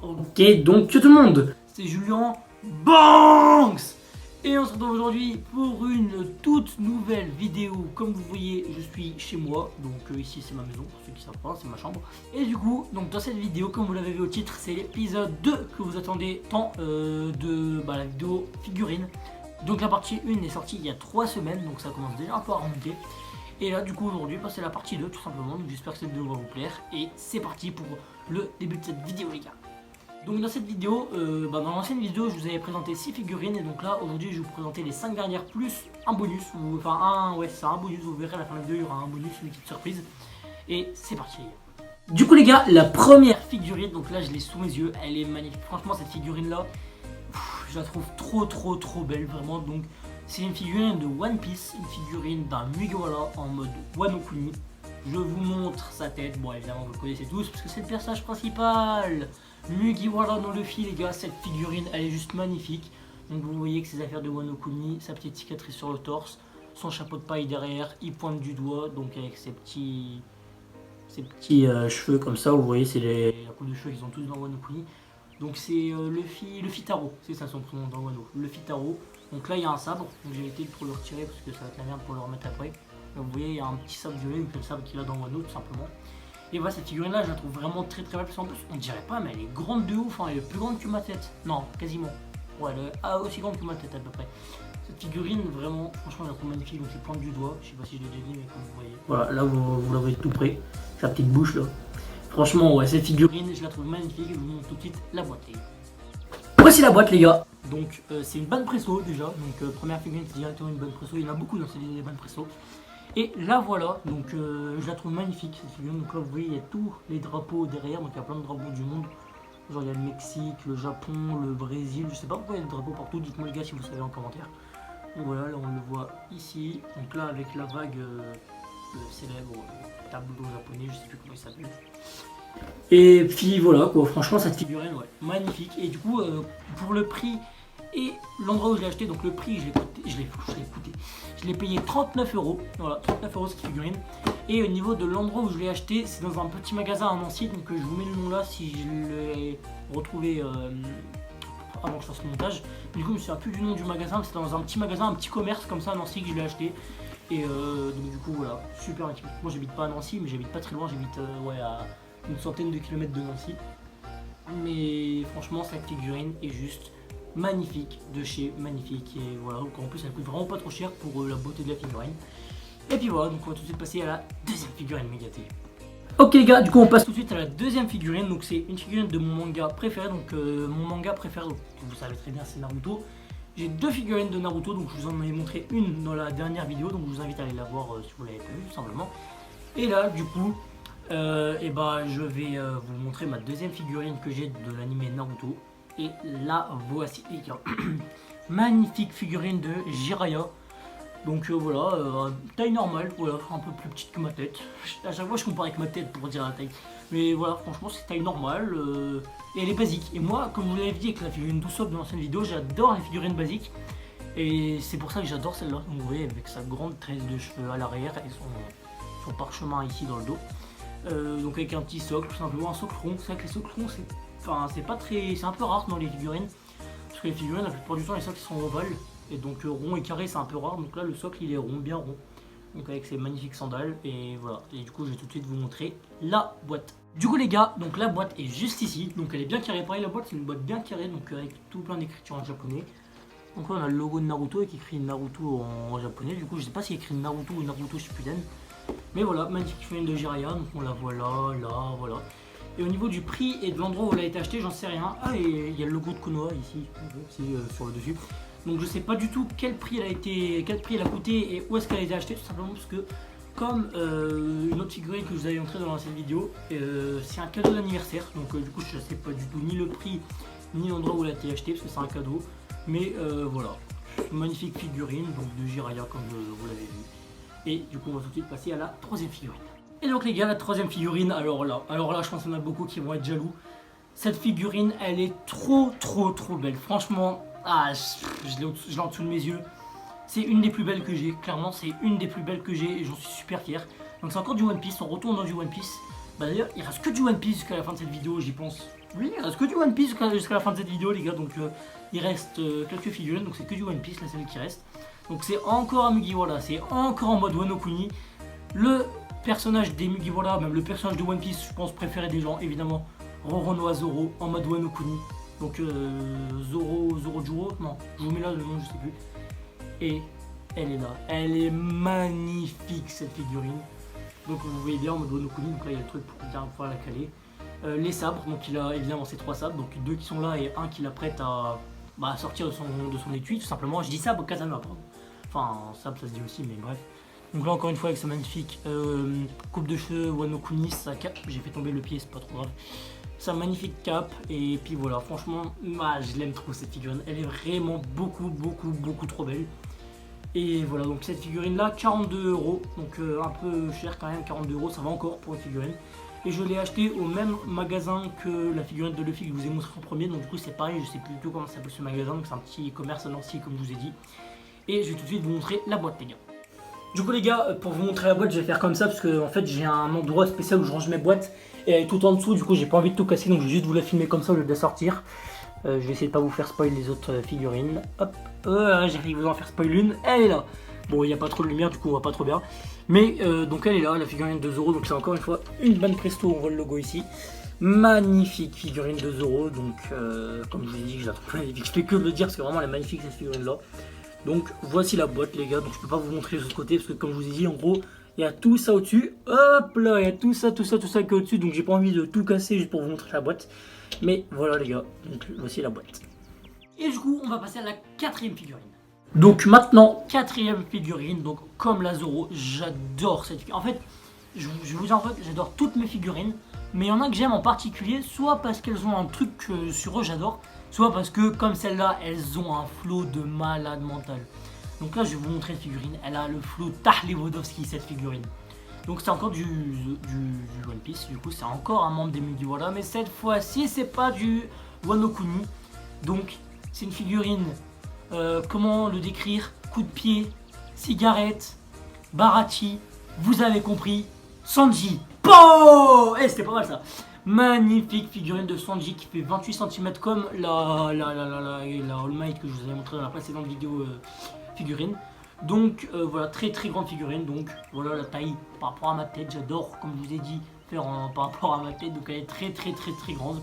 Ok, donc tout le monde, c'est Julien Banks. Et on se retrouve aujourd'hui pour une toute nouvelle vidéo. Comme vous voyez, je suis chez moi, donc ici c'est ma maison, pour ceux qui savent pas, c'est ma chambre. Et du coup, donc dans cette vidéo, comme vous l'avez vu au titre, c'est l'épisode 2 que vous attendez tant de la vidéo figurine. Donc la partie 1 est sortie il y a 3 semaines, donc ça commence déjà un peu à remonter. Et là du coup aujourd'hui, c'est la partie 2 tout simplement, donc j'espère que cette vidéo va vous plaire. Et c'est parti pour le début de cette vidéo les gars. Donc dans cette vidéo, dans l'ancienne vidéo je vous avais présenté 6 figurines et donc là aujourd'hui je vais vous présenter les 5 dernières plus un bonus, un bonus, vous verrez à la fin de la vidéo il y aura un bonus, une petite surprise. Et c'est parti. Du coup les gars, la première figurine, donc là je l'ai sous mes yeux, elle est magnifique, franchement cette figurine là, je la trouve trop belle vraiment. Donc c'est une figurine de One Piece, une figurine d'un Mugiwara en mode Wano Kuni. Je vous montre sa tête, bon évidemment vous le connaissez tous parce que c'est le personnage principal, Mugiwara dans Luffy les gars. Cette figurine elle est juste magnifique. Donc vous voyez que ses affaires de Wano Kuni, sa petite cicatrice sur le torse, son chapeau de paille derrière, il pointe du doigt, donc avec ses petits cheveux comme ça, vous voyez c'est la coupe de cheveux qu'ils ont tous dans Wano Kuni. Donc c'est Luffy Taro, c'est ça son prénom dans Wano, Luffy Taro. Donc là il y a un sabre, donc j'ai évité de le retirer parce que ça va être la merde pour le remettre après. Donc vous voyez il y a un petit sabre violet, donc le sabre qu'il a dans Wano tout simplement. Et voilà, cette figurine là je la trouve vraiment très belle, parce qu'en plus on dirait pas mais elle est grande de ouf, hein, elle est plus grande que ma tête. Non, quasiment. Ouais, elle est aussi grande que ma tête à peu près. Cette figurine vraiment, franchement je la trouve magnifique, donc il pointe du doigt, je sais pas si je l'ai déjà dit mais comme vous voyez. Voilà, là vous la voyez tout près, sa petite bouche là. Franchement ouais, cette figurine je la trouve magnifique, je vous montre tout de suite la boîte les gars. Voici la boîte les gars. Donc c'est une bonne presso déjà, donc première figurine c'est directement une bonne presso, il y en a beaucoup dans ces bonnes presso. Et là voilà, donc je la trouve magnifique cette figurine. Donc là vous voyez il y a tous les drapeaux derrière, donc il y a plein de drapeaux du monde. Genre il y a le Mexique, le Japon, le Brésil, je sais pas pourquoi il y a des drapeaux partout, dites-moi les gars si vous savez en commentaire. Donc voilà, là on le voit ici, donc là avec la vague célèbre tableau japonais, je sais plus comment il s'appelle. Et puis voilà quoi, franchement cette figurine ouais, magnifique. Et du coup pour le prix et l'endroit où je l'ai acheté, donc le prix je l'ai payé 39 €, voilà 39 € cette figurine. Et au niveau de l'endroit où je l'ai acheté, c'est dans un petit magasin à Nancy, donc je vous mets le nom là si je l'ai retrouvé avant que je fasse le montage. Du coup je me souviens plus du nom du magasin, c'était dans un petit magasin, un petit commerce comme ça à Nancy que je l'ai acheté. Et donc du coup voilà, super magnifique. Moi j'habite pas à Nancy mais j'habite pas très loin, j'habite à une centaine de kilomètres de Nancy. Mais franchement cette figurine est juste magnifique, de chez magnifique. Et voilà, donc en plus elle coûte vraiment pas trop cher pour la beauté de la figurine. Et puis voilà, donc on va tout de suite passer à la deuxième figurine Mégaté. Ok les gars, du coup on passe tout de suite à la deuxième figurine. Donc c'est une figurine de mon manga préféré. Donc mon manga préféré, donc, vous savez très bien c'est Naruto. J'ai deux figurines de Naruto, donc je vous en ai montré une dans la dernière vidéo, donc je vous invite à aller la voir si vous l'avez pas vue tout simplement. Et là du coup je vais vous montrer ma deuxième figurine que j'ai de l'anime Naruto. Et là voici les gars. Magnifique figurine de Jiraiya. Donc voilà, taille normale, voilà, un peu plus petite que ma tête. À chaque fois je compare avec ma tête pour dire la taille. Mais voilà, franchement c'est taille normale et elle est basique. Et moi, comme vous l'avez dit avec la figurine d'Usopp dans l'ancienne vidéo, j'adore les figurines basiques. Et c'est pour ça que j'adore celle-là. Donc vous voyez avec sa grande tresse de cheveux à l'arrière et son parchemin ici dans le dos. Donc avec un petit socle, tout simplement un socle rond. C'est vrai que les socles ronds c'est un peu rare dans les figurines. Parce que les figurines la plupart du temps les socles sont ovales. Et donc rond et carré c'est un peu rare, donc là le socle il est rond, bien rond. Donc avec ses magnifiques sandales et voilà. Et du coup je vais tout de suite vous montrer la boîte. Du coup les gars, donc la boîte est juste ici, donc elle est bien carrée. Pareil la boîte c'est une boîte bien carrée, donc avec tout plein d'écritures en japonais. Donc là on a le logo de Naruto et qui écrit Naruto en japonais. Du coup je sais pas s'il écrit Naruto ou Naruto Shippuden. Mais voilà, magnifique figurine de Jiraiya, donc on la voit là, voilà. Et au niveau du prix et de l'endroit où elle a été achetée, j'en sais rien. Ah et il y a le logo de Konoha ici, sur le dessus. Donc je sais pas du tout quel prix elle a coûté et où est-ce qu'elle a été achetée, tout simplement parce que comme une autre figurine que je vous avais montré dans l'ancienne vidéo, c'est un cadeau d'anniversaire. Donc du coup je sais pas du tout ni le prix ni l'endroit où elle a été achetée parce que c'est un cadeau. Mais voilà, magnifique figurine donc de Jiraiya comme vous l'avez vu. Et du coup on va tout de suite passer à la troisième figurine. Et donc les gars, la troisième figurine, alors là je pense qu'il y en a beaucoup qui vont être jaloux. Cette figurine elle est trop belle, franchement. Ah, je l'ai en dessous de mes yeux. C'est une des plus belles que j'ai, clairement c'est une des plus belles que j'ai et j'en suis super fier. Donc c'est encore du One Piece, on retourne dans du One Piece. Bah d'ailleurs il reste que du One Piece jusqu'à la fin de cette vidéo, j'y pense Oui, il reste que du One Piece jusqu'à la fin de cette vidéo, les gars. Donc il reste quelques figurines, donc c'est que du One Piece, la seule qui reste. Donc c'est encore un Mugiwara, c'est encore en mode Wano Kuni. Le personnage des Mugiwara, même le personnage de One Piece, je pense préféré des gens, évidemment, Roronoa Zoro en mode Wano Kuni. Donc Zoro, non, je vous mets là le nom, je sais plus. Et elle est là, elle est magnifique cette figurine. Donc vous voyez bien en mode Wano Kuni, donc là il y a le truc pour bien pouvoir la caler. Les sabres, donc il a évidemment ces 3 sabres, donc 2 qui sont là et un qui l'apprête à sortir de son étui, tout simplement. Je dis sabre Kazama, pardon. Enfin, sabre ça se dit aussi, mais bref. Donc là encore une fois avec sa magnifique coupe de cheveux Wano Kuni, sa cape, j'ai fait tomber le pied, c'est pas trop grave. Sa magnifique cape, et puis voilà, franchement, je l'aime trop cette figurine, elle est vraiment beaucoup trop belle. Et voilà, donc cette figurine là, 42 €, donc un peu cher quand même, 42 €, ça va encore pour une figurine. Et je l'ai acheté au même magasin que la figurine de Luffy que je vous ai montré en premier, donc du coup c'est pareil, je sais plus du tout comment s'appelle ce magasin, donc c'est un petit commerce à Nancy comme je vous ai dit. Et je vais tout de suite vous montrer la boîte, les gars. Du coup les gars, pour vous montrer la boîte, je vais faire comme ça parce que en fait j'ai un endroit spécial où je range mes boîtes et elle est tout en dessous, du coup j'ai pas envie de tout casser, donc je vais juste vous la filmer comme ça au lieu de la sortir. Je vais essayer de pas vous faire spoil les autres figurines. Hop, j'ai failli vous en faire spoil une, elle est là. Bon, il n'y a pas trop de lumière, du coup on voit pas trop bien. Mais donc elle est là, la figurine de Zoro, donc c'est encore une fois une bonne presto, on voit le logo ici. Magnifique figurine de Zoro, donc comme je vous ai dit, je la trouve magnifique. Je fais que de le dire parce que vraiment elle est magnifique cette figurine là. Donc voici la boîte les gars, donc je peux pas vous montrer les autres côtés parce que comme je vous ai dit, en gros, il y a tout ça au-dessus. Hop là, il y a tout ça qui est au-dessus, donc j'ai pas envie de tout casser juste pour vous montrer la boîte. Mais voilà les gars, donc voici la boîte. Et du coup, on va passer à la 4e figurine. Donc maintenant, 4e figurine, donc comme la Zoro, j'adore cette figurine. En fait, je vous en fait, j'adore toutes mes figurines, mais il y en a que j'aime en particulier, soit parce qu'elles ont un truc sur eux, j'adore, soit parce que comme celle-là, elles ont un flow de malade mental. Donc là, je vais vous montrer une figurine, elle a le flow Tahlevodowski, cette figurine. Donc c'est encore du One Piece, du coup c'est encore un membre des Mugiwara, mais cette fois-ci c'est pas du Wano Kuni. Donc c'est une figurine, comment le décrire, coup de pied, cigarette, Barachi, vous avez compris, Sanji. Oh, c'était pas mal ça. Magnifique figurine de Sanji qui fait 28 cm comme la All Might que je vous avais montré dans la précédente vidéo figurine. Donc voilà, très grande figurine, donc voilà la taille par rapport à ma tête, j'adore comme je vous ai dit faire par rapport à ma tête, donc elle est très grande.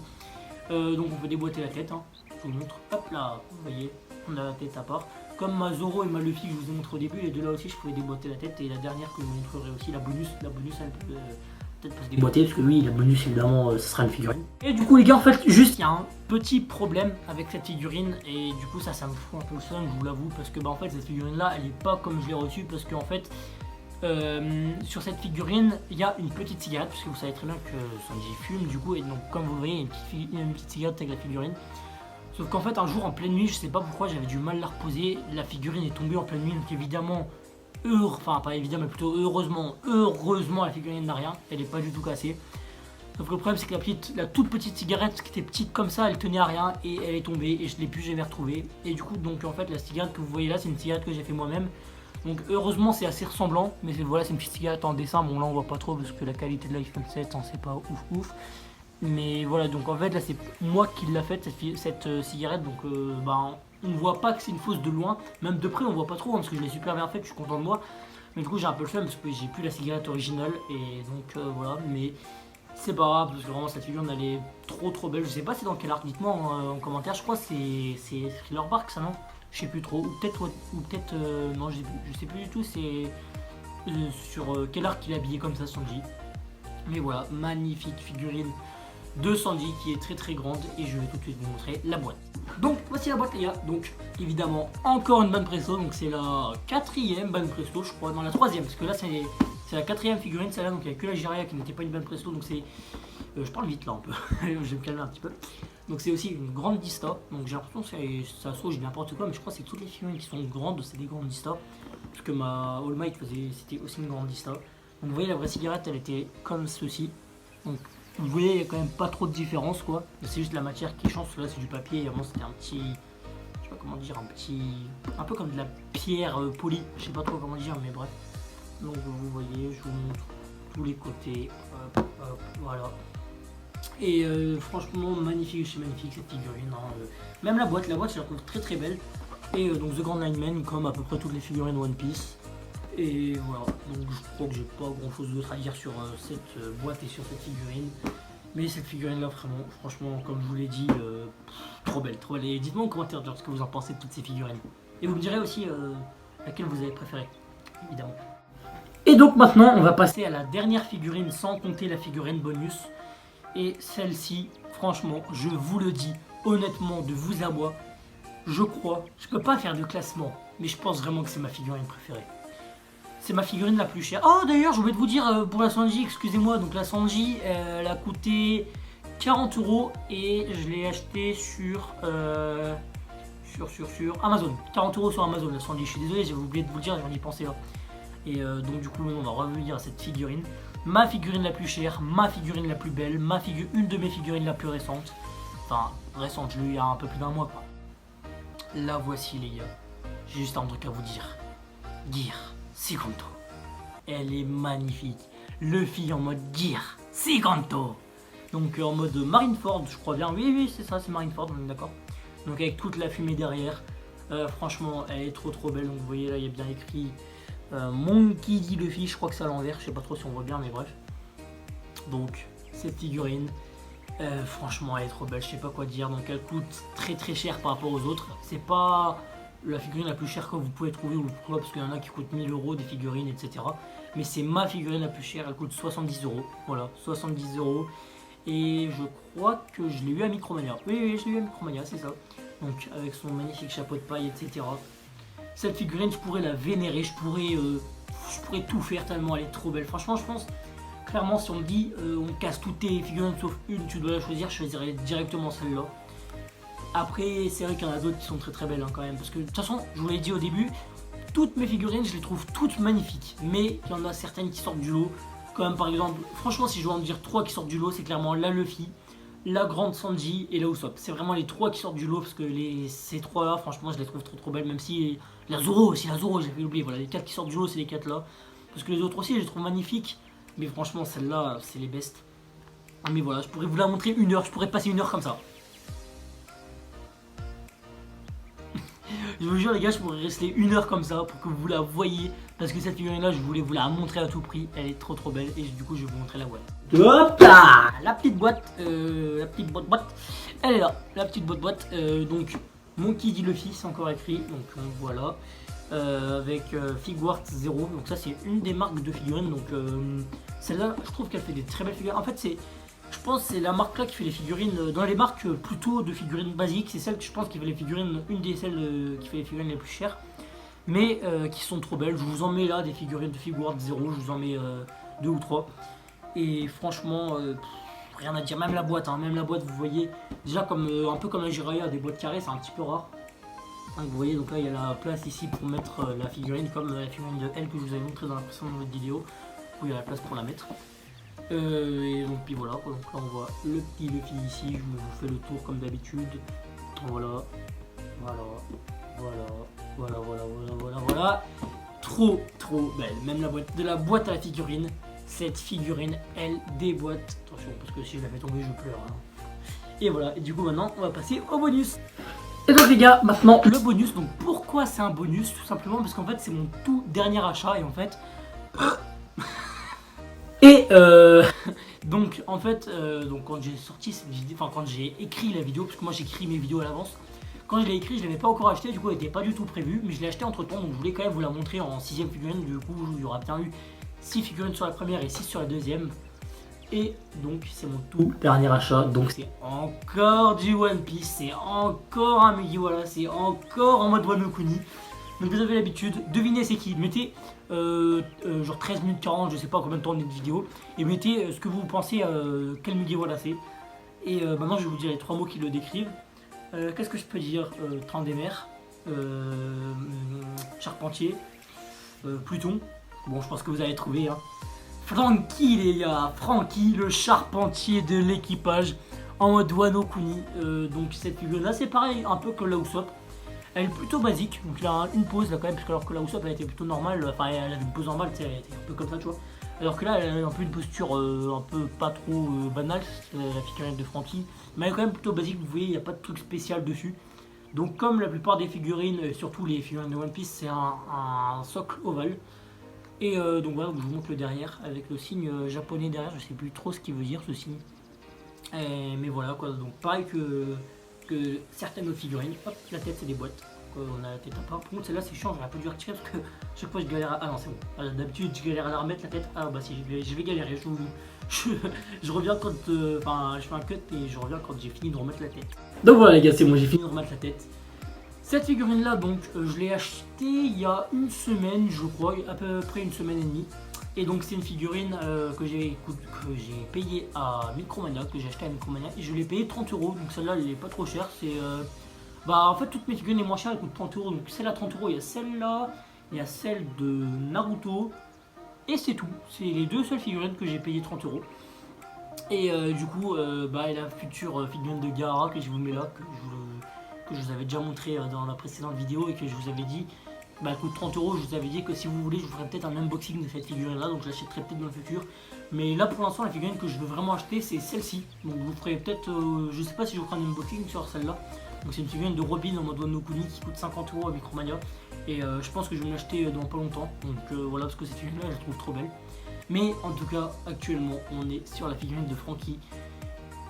Donc on peut déboîter la tête, hein. Je vous montre, hop là, vous voyez, on a la tête à part. Comme ma Zoro et ma Luffy que je vous ai montré au début, les deux là aussi je pouvais déboîter la tête, et la dernière que je vous montrerai aussi, la bonus elle peut peut-être pas se déboîter parce que oui, la bonus évidemment ce sera une figurine. Et du coup les gars, en fait juste il y a un petit problème avec cette figurine, et du coup ça me fout un peu le seum, je vous l'avoue, parce que en fait cette figurine là elle est pas comme je l'ai reçue, parce qu'en fait sur cette figurine il y a une petite cigarette, puisque vous savez très bien que Sanji fume du coup, et donc comme vous voyez il y a une petite cigarette avec la figurine. Sauf qu'en fait un jour en pleine nuit, je sais pas pourquoi j'avais du mal à la reposer, la figurine est tombée en pleine nuit, donc évidemment enfin pas évidemment mais plutôt heureusement la figurine n'a rien, elle est pas du tout cassée. Sauf que le problème c'est que la toute petite cigarette qui était petite comme ça, elle tenait à rien et elle est tombée et je l'ai plus jamais retrouvée. Et du coup donc en fait la cigarette que vous voyez là c'est une cigarette que j'ai fait moi-même. Donc heureusement c'est assez ressemblant, mais voilà c'est une petite cigarette en dessin, bon là on voit pas trop parce que la qualité de l'iPhone 7 c'est pas ouf. Mais voilà, donc en fait là c'est moi qui l'a faite cette cigarette, donc on voit pas que c'est une fausse de loin, même de près on voit pas trop, hein, parce que je l'ai super bien faite, je suis content de moi. Mais du coup j'ai un peu le seum parce que j'ai plus la cigarette originale, et donc voilà, mais c'est pas grave parce que vraiment cette figurine elle est trop belle. Je sais pas c'est dans quel art, dites-moi en commentaire, je crois que c'est Thriller Bark ça, non? Je sais plus trop, ou peut-être non je sais plus du tout, c'est sur quel art il est habillé comme ça Sanji. Mais voilà, magnifique figurine de Sanji qui est très grande, et je vais tout de suite vous montrer la boîte. Donc voici la boîte les gars, donc évidemment encore une bonne presto, donc c'est la 4e bonne presto je crois, non la 3e, parce que là c'est la 4e figurine celle-là, donc il n'y a que la Jiraiya qui n'était pas une bonne presto, donc c'est, je parle vite là un peu, je vais me calmer un petit peu. Donc c'est aussi une grande Dista, donc j'ai l'impression que ça sauge, je dis n'importe quoi, mais je crois que c'est toutes les figurines qui sont grandes, c'est des grandes Dista, parce que ma All Might c'était aussi une grande Dista. Donc vous voyez la vraie cigarette elle était comme ceci, donc vous voyez il n'y a quand même pas trop de différence quoi, c'est juste la matière qui change, là c'est du papier, et avant c'était un petit, je sais pas comment dire, un peu comme de la pierre polie, je sais pas trop comment dire, mais bref. Donc vous voyez, je vous montre tous les côtés, hop, voilà. Et franchement magnifique, c'est magnifique cette figurine. Hein. Même la boîte je la trouve très très belle. Et donc The Grand Line Man comme à peu près toutes les figurines One Piece. Et voilà, donc je crois que j'ai pas grand chose d'autre à dire sur cette boîte et sur cette figurine. Mais cette figurine là vraiment, franchement comme je vous l'ai dit, trop belle, trop belle. Et dites-moi en commentaire ce que vous en pensez de toutes ces figurines. Et vous me direz aussi laquelle vous avez préférée, évidemment. Et donc maintenant on va passer à la dernière figurine sans compter la figurine bonus. Et celle-ci, franchement, je vous le dis honnêtement de vous à moi, je crois, je peux pas faire de classement, mais je pense vraiment que c'est ma figurine préférée. C'est ma figurine la plus chère. Oh d'ailleurs, je voulais vous dire pour la Sanji, excusez-moi, donc la Sanji, elle a coûté 40 € et je l'ai acheté sur Amazon. 40 € sur Amazon la Sanji, je suis désolé, j'avais oublié de vous le dire, j'en ai pensé là. Et donc du coup, on va revenir à cette figurine. Ma figurine la plus chère, ma figurine la plus belle, une de mes figurines la plus récente. Enfin, récente, je l'ai eu il y a un peu plus d'un mois quoi. La voici les gars. J'ai juste un truc à vous dire. Gear Sikanto. Elle est magnifique. Luffy en mode Gear Sikanto. Donc en mode Marineford, je crois bien. Oui, c'est ça, c'est Marineford, on est d'accord. Donc avec toute la fumée derrière. Franchement, elle est trop belle. Donc vous voyez là, il y a bien écrit Monkey D. Luffy. Je crois que c'est à l'envers. Je sais pas trop si on voit bien, mais bref. Donc cette figurine. Franchement elle est trop belle, je sais pas quoi dire. Donc elle coûte très cher par rapport aux autres. C'est pas la figurine la plus chère que vous pouvez trouver ou quoi, parce qu'il y en a qui coûtent 1000 € des figurines etc. Mais c'est ma figurine la plus chère, elle coûte 70 €. Voilà, 70 €. Et je crois que je l'ai eu à Micromania. Oui, je l'ai eu à Micromania, c'est ça. Donc avec son magnifique chapeau de paille etc. Cette figurine je pourrais la vénérer, je pourrais tout faire tellement elle est trop belle. Franchement je pense... Clairement, si on me dit on casse toutes tes figurines sauf une, tu dois la choisir, je choisirais directement celle-là. Après, c'est vrai qu'il y en a d'autres qui sont très belles hein, quand même. Parce que de toute façon, je vous l'ai dit au début, toutes mes figurines, je les trouve toutes magnifiques. Mais il y en a certaines qui sortent du lot. Comme par exemple, franchement, si je dois en dire 3 qui sortent du lot, c'est clairement la Luffy, la Grande Sanji et la Usopp. C'est vraiment les 3 qui sortent du lot parce que ces 3 là, franchement, je les trouve trop belles. Même si la Zoro aussi, j'avais oublié. Voilà, les 4 qui sortent du lot, c'est les 4 là. Parce que les autres aussi, je les trouve magnifiques. Mais franchement, celle-là, c'est les best. Mais voilà, je pourrais vous la montrer 1 heure. Je pourrais passer 1 heure comme ça. Je vous jure, les gars, je pourrais rester 1 heure comme ça pour que vous la voyiez. Parce que cette figurine-là, je voulais vous la montrer à tout prix. Elle est trop belle. Et du coup, je vais vous montrer la boîte. Hop là, la petite boîte. Elle est là. La petite boîte. Donc, Monkey D. Luffy, c'est encore écrit. Donc, voilà. Avec Figuarts 0, donc ça c'est une des marques de figurines. Donc celle-là, je trouve qu'elle fait des très belles figurines. En fait, je pense que c'est la marque là qui fait les figurines. Dans les marques plutôt de figurines basiques, c'est celle que je pense qui fait les figurines, une des celles qui fait les figurines les plus chères, mais qui sont trop belles. Je vous en mets là des figurines de Figuarts 0, je vous en mets 2 ou 3. Et franchement, rien à dire. Même la boîte, vous voyez, déjà comme un peu comme la Jiraiya, des boîtes carrées, c'est un petit peu rare. Vous voyez, donc là il y a la place ici pour mettre la figurine, comme la figurine de Elle que je vous avais montré dans la précédente vidéo, où il y a la place pour la mettre. Et donc puis voilà, donc là on voit le petit Luffy ici, je vous fais le tour comme d'habitude. Voilà. Trop belle, même la boîte, de la boîte à la figurine, cette figurine elle déboîte. Attention, parce que si je la fais tomber je pleure. Hein. Et voilà, et du coup maintenant on va passer au bonus. Et donc les gars, maintenant le bonus. Donc pourquoi c'est un bonus? Tout simplement parce qu'en fait c'est mon tout dernier achat. Et en fait donc en fait donc quand j'ai sorti cette vidéo, enfin quand j'ai écrit la vidéo, parce que moi j'écris mes vidéos à l'avance, quand je l'ai écrit je l'avais pas encore acheté, du coup elle n'était pas du tout prévue, mais je l'ai acheté entre temps, donc je voulais quand même vous la montrer en 6ème figurine. Du coup il y aura bien eu 6 figurines sur la première et 6 sur la deuxième. Et donc c'est mon tout dernier achat, donc c'est encore du One Piece, c'est encore un Mugiwara, c'est encore en mode Wano Kuni. Donc vous avez l'habitude, devinez c'est qui, mettez genre 13 minutes 40, je sais pas combien de temps on est de vidéo, et mettez ce que vous pensez quel Mugiwara c'est. Et maintenant je vais vous dire les 3 mots qui le décrivent. Qu'est-ce que je peux dire? Train des mers, charpentier, Pluton, bon je pense que vous avez trouvé hein. Franky les gars, Franky le charpentier de l'équipage en mode Wano Kuni. Donc cette figure là c'est pareil, un peu que la Usopp. Elle est plutôt basique, donc il a une pose là quand même, parce que alors que la Usopp elle était plutôt normale, enfin elle avait une pose normale, elle était un peu comme ça tu vois. Alors que là, elle a un peu une posture un peu pas trop banale, c'est la figurine de Frankie. Mais elle est quand même plutôt basique, vous voyez, il n'y a pas de truc spécial dessus. Donc comme la plupart des figurines, surtout les figurines de One Piece, c'est un socle ovale. Et donc voilà, je vous montre le derrière, avec le signe japonais derrière, je sais plus trop ce qu'il veut dire ce signe. Mais voilà quoi, donc pareil que certaines autres figurines, hop, la tête c'est des boîtes. On a la tête à part. Par contre celle-là c'est chiant, j'aurais pas dû la retirer parce que chaque fois je galère à... Ah non c'est bon, d'habitude je galère à la remettre la tête. Ah bah si, je vais galérer, je reviens quand... Enfin je fais un cut et je reviens quand j'ai fini de remettre la tête. Donc voilà les gars, c'est bon, j'ai fini de remettre la tête. Cette figurine là donc je l'ai achetée il y a une semaine je crois, à peu près une semaine et demie. Et donc c'est une figurine que j'ai payée à Micromania, que j'ai acheté à Micromania et je l'ai payé 30 €, donc celle-là elle est pas trop chère. C'est bah en fait toutes mes figurines les moins chères elles coûtent 30 €, donc celle à 30 €, il y a celle-là, il y a celle de Naruto et c'est tout. C'est les deux seules figurines que j'ai payé 30 €. Et du coup bah et la future figurine de Gaara que je vous mets là, que je vous avais déjà montré dans la précédente vidéo et que je vous avais dit bah elle coûte 30 €, je vous avais dit que si vous voulez je vous ferai peut-être un unboxing de cette figurine là, donc je l'achèterai peut-être dans le futur. Mais là pour l'instant la figurine que je veux vraiment acheter c'est celle-ci, donc je vous ferai peut-être, je sais pas si je vous ferai un unboxing sur celle-là. Donc c'est une figurine de Robin en mode Wano Kuni qui coûte 50 € à Micromania. Et je pense que je vais me l'acheter dans pas longtemps, donc voilà, parce que cette figurine là je la trouve trop belle. Mais en tout cas actuellement on est sur la figurine de Frankie.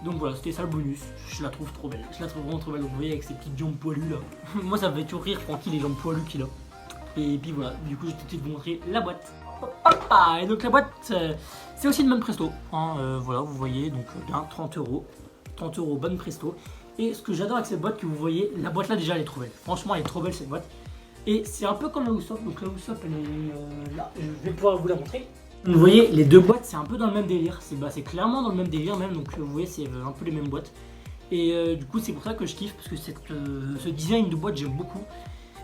Donc voilà, c'était ça le bonus, je la trouve trop belle, je la trouve vraiment trop belle, vous voyez avec ses petites jambes poilues là. Moi ça me fait toujours rire Frankie les jambes poilues qu'il a. Et puis voilà, du coup je vais tout de suite vous montrer la boîte. Et donc la boîte c'est aussi de bonne presto, hein, voilà vous voyez, donc bien 30 €, 30 € bonne presto. Et ce que j'adore avec cette boîte que vous voyez, la boîte là déjà elle est trop belle, franchement elle est trop belle cette boîte. Et c'est un peu comme la Usopp, donc la Usopp elle est là, je vais pouvoir vous la montrer. Vous voyez, les deux boîtes, c'est un peu dans le même délire. C'est clairement dans le même délire même. Donc vous voyez, c'est un peu les mêmes boîtes. Et du coup, c'est pour ça que je kiffe. Parce que ce design de boîte, j'aime beaucoup.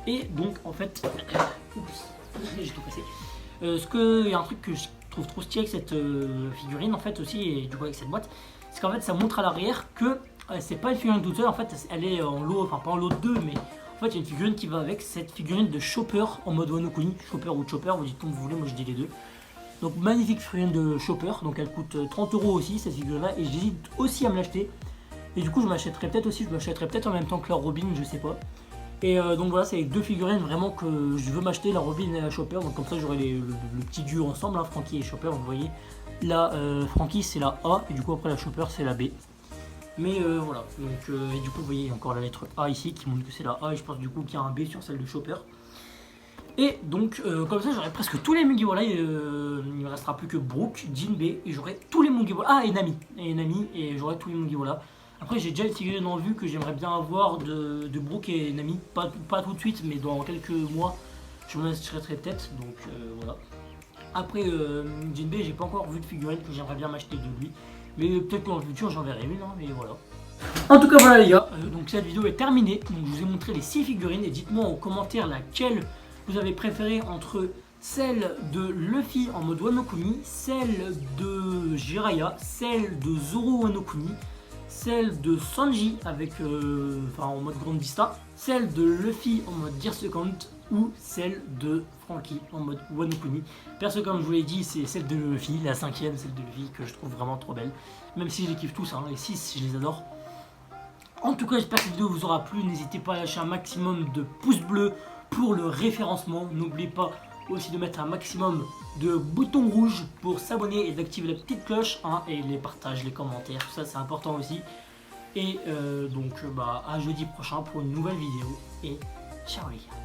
Et donc, en fait... Oups, j'ai tout cassé. Il y a un truc que je trouve trop stylé avec cette figurine, en fait, aussi, et du coup avec cette boîte. C'est qu'en fait, ça montre à l'arrière que c'est pas une figurine toute seule. En fait, elle est en lot, enfin pas en lot de 2, mais... En fait, il y a une figurine qui va avec cette figurine de Chopper en mode Wano Kuni. Chopper ou Chopper, vous dites comme vous voulez, moi je dis les deux. Donc magnifique figurine de Chopper, donc elle coûte 30 € aussi cette figurine là, et j'hésite aussi à me l'acheter. Et du coup je m'achèterai peut-être aussi, je m'achèterai peut-être en même temps que la Robin, je sais pas. Et donc voilà, c'est les deux figurines vraiment que je veux m'acheter, la Robin et la Chopper, donc comme ça j'aurai le petit duo ensemble, hein, Frankie et Chopper, vous voyez. Là Frankie c'est la A, et du coup après la Chopper c'est la B. Mais voilà, donc et du coup vous voyez encore la lettre A ici qui montre que c'est la A, et je pense du coup qu'il y a un B sur celle de Chopper. Et donc comme ça j'aurai presque tous les Mugiwara, il ne restera plus que Brook, Jinbei et j'aurai tous les Mugiwara. Ah et Nami, et j'aurai tous les Mugiwara. Après j'ai déjà une figurine en vue que j'aimerais bien avoir de Brook et Nami, pas tout de suite mais dans quelques mois je m'en achèterai peut-être, donc voilà. Après Jinbei j'ai pas encore vu de figurine que j'aimerais bien m'acheter de lui, mais peut-être qu'en futur j'en verrai une, hein, mais voilà. En tout cas voilà les gars, donc cette vidéo est terminée, donc je vous ai montré les 6 figurines et dites-moi en commentaire laquelle vous avez préféré entre celle de Luffy en mode Wano Kuni, celle de Jiraiya, celle de Zoro Wano Kuni, celle de Sanji avec, en mode Grande Vista, celle de Luffy en mode Gear Second ou celle de Frankie en mode Wano Kuni. Perso comme je vous l'ai dit c'est celle de Luffy, la 5ème, celle de Luffy que je trouve vraiment trop belle. Même si je les kiffe tous, hein, les 6 je les adore. En tout cas j'espère que cette vidéo vous aura plu, n'hésitez pas à lâcher un maximum de pouces bleus pour le référencement. N'oubliez pas aussi de mettre un maximum de boutons rouges pour s'abonner et d'activer la petite cloche, hein, et les partages, les commentaires, tout ça c'est important aussi. Et donc à jeudi prochain pour une nouvelle vidéo et ciao les gars.